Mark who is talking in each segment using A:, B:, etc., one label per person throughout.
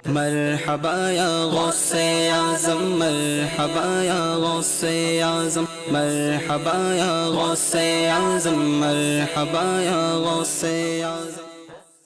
A: مرحبا یا غوث اعظم، مرحبا یا غوث اعظم، مرحبا یا غوث اعظم، مرحبا یا غوث اعظم۔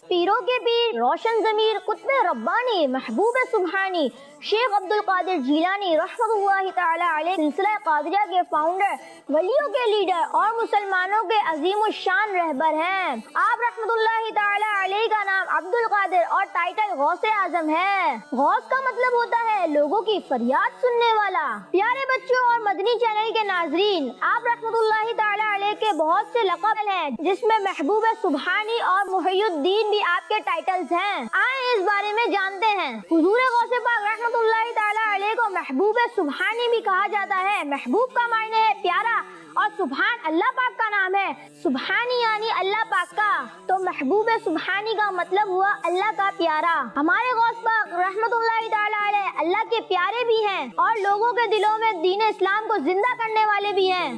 B: پیروں کے پیر، روشن ضمیر، قطب ربانی، محبوب سبحانی شیخ عبد القادر جیلانی رحمۃ اللہ تعالی علیہ سلسلہ قادریہ کے فاؤنڈر، ولیوں کے لیڈر اور مسلمانوں کے عظیم الشان رہبر ہیں۔ آپ رحمۃ اللہ تعالی علیہ کا نام عبد القادر اور ٹائٹل غوث اعظم ہے۔ غوث کا مطلب ہوتا ہے لوگوں کی فریاد سننے والا۔ پیارے بچوں اور مدنی چینل کے ناظرین، آپ رحمۃ اللہ تعالی علیہ کے بہت سے لقب ہیں، جس میں محبوب سبحانی اور محی الدین بھی آپ کے ٹائٹلز ہیں۔ آئیں اس بارے میں جانتے ہیں۔ حضور غوث پاک رحمۃ اللہ تعالی علیہ کو محبوب سبحانی بھی کہا جاتا ہے۔ محبوب کا معنی ہے پیارا اور سبحان اللہ پاک کا نام ہے۔ سبحانی یعنی اللہ پاک کا، تو محبوب سبحانی کا مطلب ہوا اللہ کا پیارا۔ ہمارے غوث پاک رحمۃ اللہ تعالی علیہ اللہ کے پیارے بھی ہیں اور لوگوں کے دلوں میں دین اسلام کو زندہ کرنے والے بھی ہیں۔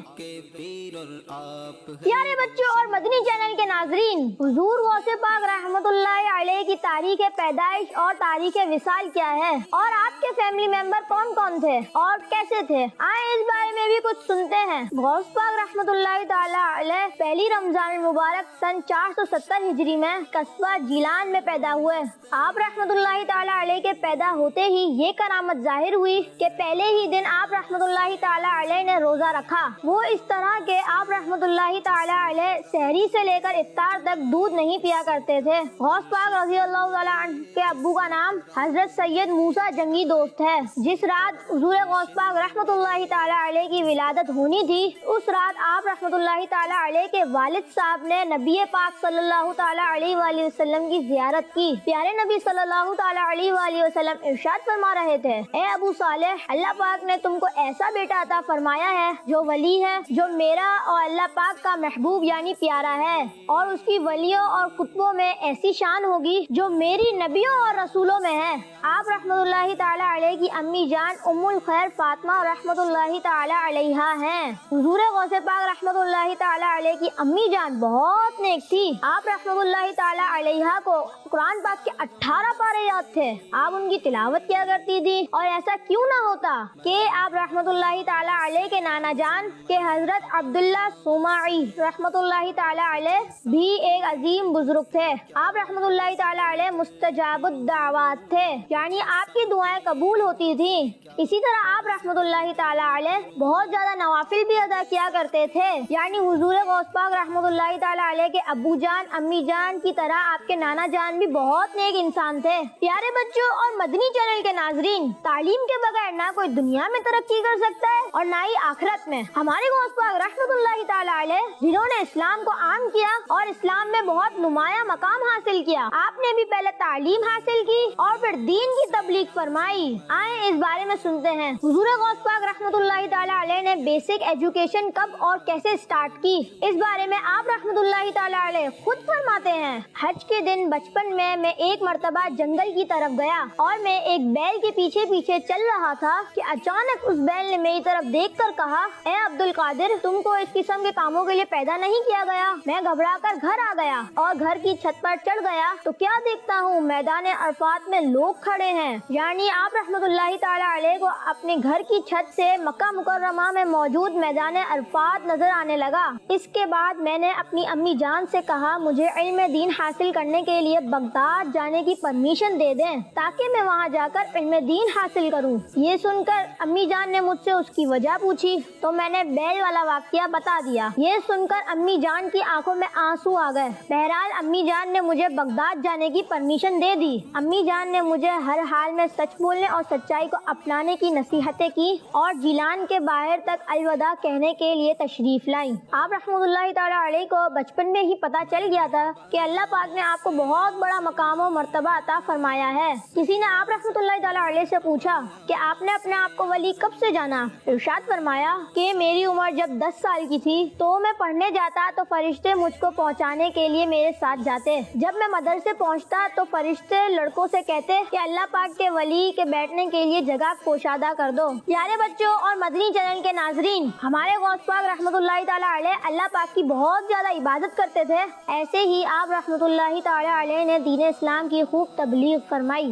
B: پیارے بچوں اور مدنی چینل کے ناظرین، حضور غوث پاک رحمۃ اللہ علیہ کی تاریخ پیدائش اور تاریخ وصال کیا ہے، اور آپ کے فیملی ممبر کون کون تھے اور کیسے تھے، آئیں اس بارے میں بھی کچھ سنتے ہیں۔ غوث پاک رحمۃ اللہ تعالی علیہ پہلی رمضان المبارک سن 470 ہجری میں قصبہ جیلان میں پیدا ہوئے۔ آپ رحمۃ اللہ تعالی علیہ کے پیدا ہوتے ہی یہ کرامت ظاہر ہوئی کہ پہلے ہی دن آپ رحمۃ اللہ تعالی علیہ نے روزہ رکھا۔ وہ اس طرح کہ آپ رحمۃ اللہ تعالی علیہ سحری سے لے کر افطار تک دودھ نہیں پیا کرتے تھے۔ غوث پاک رضی اللہ تعالیٰ عنہ کے ابو کا نام حضرت سید موسیٰ جنگی دوست ہے۔ جس رات حضور غوث پاک رحمۃ اللہ تعالی علیہ کی ولادت ہونی تھی، اس رات آپ رحمۃ اللہ تعالی علیہ کے والد صاحب نے نبی پاک صلی اللہ تعالی علیہ وآلہ وسلم کی زیارت کی۔ پیارے نبی صلی اللہ تعالی علیہ وآلہ وسلم ارشاد فرما رہے تھے، اے ابو صالح، اللہ پاک نے تم کو ایسا بیٹا عطا فرمایا ہے جو ولی ہے، جو میرا اور اللہ پاک کا محبوب یعنی پیارا ہے، اور اس کی ولیوں اور قطبوں میں ایسی شان ہوگی جو میری نبیوں اور رسولوں میں ہے۔ آپ رحمۃ اللہ تعالی علیہ کی امی جان ام الخیر فاطمہ رحمۃ اللہ تعالی علیہ ہیں۔ حضور غوث پاک رحمۃ اللہ تعالی علیہ کی امی جان بہت نیک تھی۔ آپ رحمۃ اللہ تعالی علیہ کو قرآن پاک کے 18 پارے یاد تھے۔ آپ ان کی تلاوت کیا کرتی تھی، اور ایسا کیوں نہ ہوتا کہ آپ رحمۃ اللہ تعالی علیہ کے نانا جان کے حضرت عبداللہ صومعی رحمۃ اللہ تعالی علیہ بھی ایک عظیم بزرگ تھے۔ آپ رحمۃ اللہ تعالی علیہ مستجاب الدعوات تھے، یعنی آپ کی دعائیں قبول ہوتی تھیں۔ اسی طرح آپ رحمۃ اللہ تعالی علیہ بہت زیادہ نوافل بھی ادا کیا کرتے تھے، یعنی حضور غوث پاک رحمۃ اللہ تعالی علیہ کے ابو جان امی جان کی طرح آپ کے نانا جان بھی بہت نیک انسان تھے۔ پیارے بچوں اور مدنی چینل کے ناظرین، تعلیم کے بغیر نہ کوئی دنیا میں ترقی کر سکتا ہے اور نہ ہی آخرت میں۔ ہمارے غوث پاک رحمۃ اللہ تعالی علیہ، جنہوں نے اسلام کو عام کیا اور اسلام میں بہت نمایاں مقام حاصل کیا، آپ نے بھی پہلے تعلیم حاصل کی اور پھر دین کی تبلیغ فرمائی۔ آئیں اس بارے میں سنتے ہیں۔ حضور غوث پاک رحمۃ اللہ تعالی علیہ نے بیسک ایجوکیشن کب اور کیسے سٹارٹ کی، اس بارے میں آپ رحمۃ اللہ تعالی علیہ خود فرماتے ہیں، حج کے دن بچپن میں ایک مرتبہ جنگل کی طرف گیا اور میں ایک بیل کے پیچھے پیچھے چل رہا تھا کہ اچانک اس بیل نے میری طرف دیکھ کر کہا، اے عبد القادر، تم کو اس قسم کے کاموں کے لیے پیدا نہیں کیا گیا۔ میں گھبرا کر گھر آ گیا اور گھر کی چھت پر چڑھ گیا تو کیا دیکھتا ہوں، میدان عرفات میں لوگ کھڑے ہیں۔ یعنی آپ رحمۃ اللہ تعالی علیہ کو اپنے گھر کی چھت سے مکہ مکرمہ میں موجود میدان عرفات نظر آنے لگا۔ اس کے بعد میں نے اپنی امی جان سے کہا، مجھے علم دین حاصل کرنے کے لیے بغداد جانے کی پرمیشن دے دیں تاکہ میں وہاں جا کر علم دین حاصل کروں۔ یہ سن کر امی جان نے مجھ سے اس کی وجہ پوچھی تو میں نے بیل والا واقعہ بتا دیا۔ یہ سن کر امی جان کی آنکھوں میں آنسو آ گئے۔ بہرحال امی جان نے مجھے بغداد جانے کی پرمیشن دے دی۔ امی جان نے مجھے ہر حال میں سچ بولنے اور سچائی کو اپنانے کی نصیحتیں کی اور جیلان کے باہر تک الوداع کہنے کے لیے تشریف لائیں۔ آپ رحمۃ اللہ تعالی علیہ کو بچپن میں ہی پتہ چل گیا تھا کہ اللہ پاک نے آپ کو بہت بڑا مقام و مرتبہ عطا فرمایا ہے۔ کسی نے آپ رحمۃ اللہ تعالی علیہ سے پوچھا کہ آپ نے اپنے آپ کو ولی کب سے جانا؟ ارشاد فرمایا کہ میری عمر جب 10 سال کی تھی تو میں پڑھنے جاتا تو فرشتے مجھ کو پہنچانے کے لیے میرے ساتھ جاتے۔ جب میں مدرسے پہنچتا تو فرشتے لڑکوں سے کہتے کہ اللہ پاک کے ولی کے بیٹھنے کے لیے جگہ کوشادہ کر دو۔ پیارے بچوں اور مدنی چینل کے ناظرین، ہمارے غوث پاک رحمۃ اللہ تعالی علیہ اللہ پاک کی بہت زیادہ عبادت کرتے تھے۔ ایسے ہی آپ رحمۃ اللہ تعالی علیہ نے دین اسلام کی خوب تبلیغ فرمائی۔